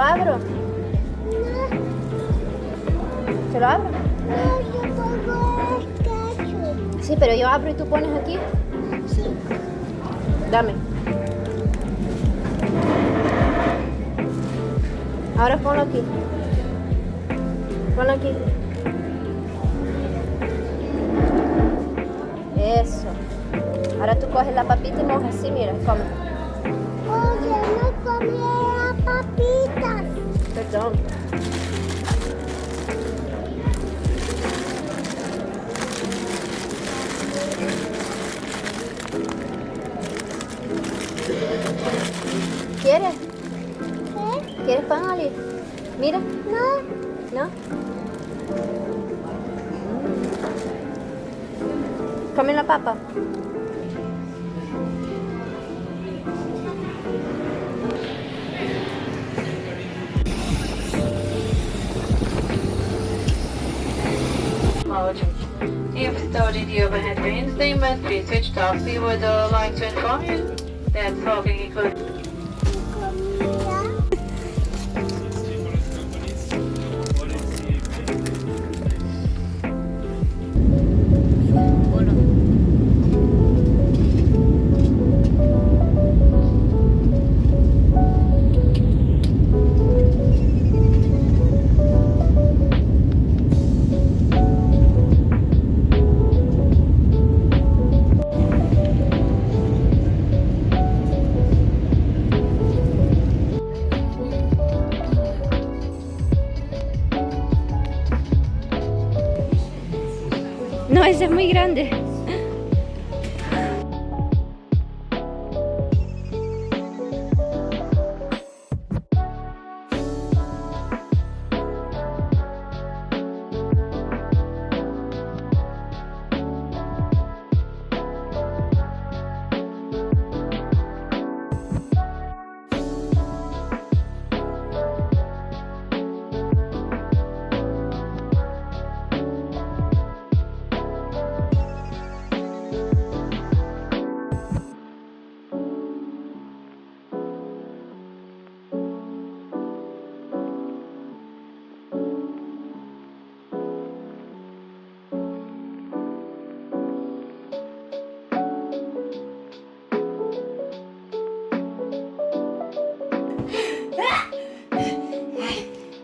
lo abro? ¿Se lo abro? No, yo pongo el ketchup. Sí, pero yo abro y tú pones aquí. Sí. Dame. Ahora ponlo aquí. Ponlo aquí. Eso. Ahora tú coges la papita y mojas así, mira, come. Oye, no comí papitas. Perdón. ¿Quieres? ¿Qué? ¿Quieres pan, Ali? Mira. No. ¿No? Come la papa. Apologies. If started the overhead bins, they must be switched off. We would like to inform you that talking includes Comida. No, ese es muy grande.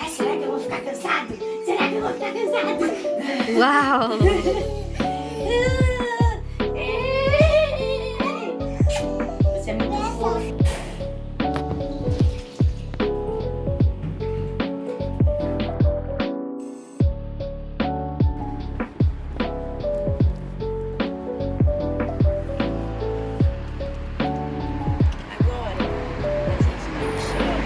Ai, será que eu vou ficar cansado? Será que eu vou ficar cansado? Uau! Você é muito fofo. Agora, a gente chega.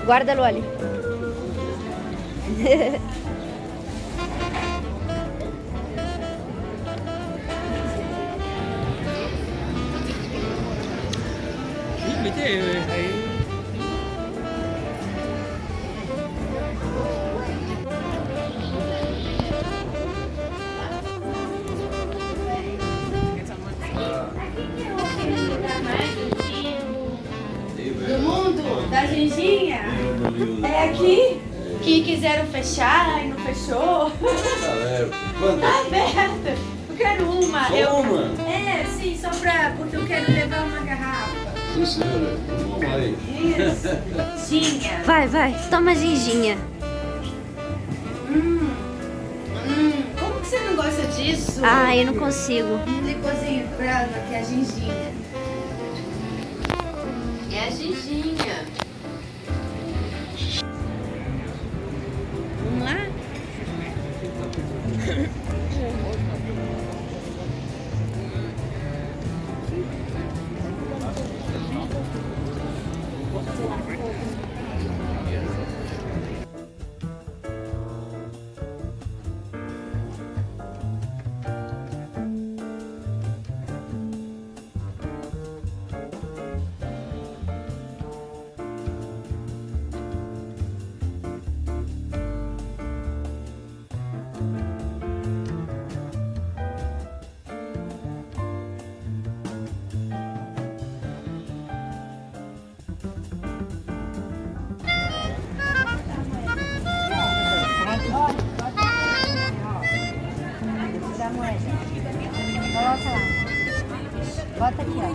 Guarda-lo ali. Do mundo, da ginginha. É aqui que quiseram fechar e não fechou. Quantas? Tá aberta. Eu quero uma. Só uma? É, sim, só porque eu quero levar uma garrafa. Sim, senhora. Vamos aí. Isso. Ginha. Vai, vai. Toma ginginha. Como que você não gosta disso? Ah, eu não consigo. Um licorzinho branco, que é a ginginha. É a ginginha. Vamos lá? Coloca lá. Bota aqui, ó.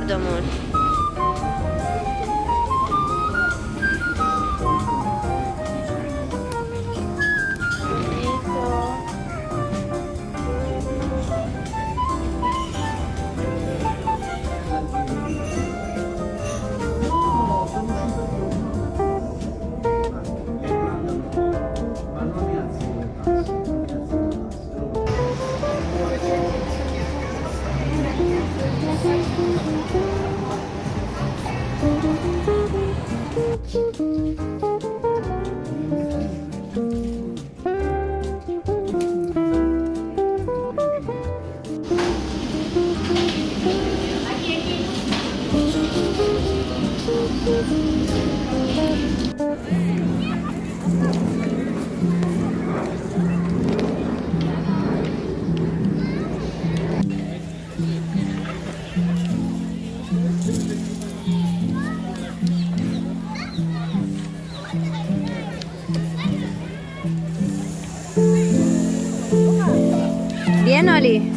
Do amor. Bien, Oli.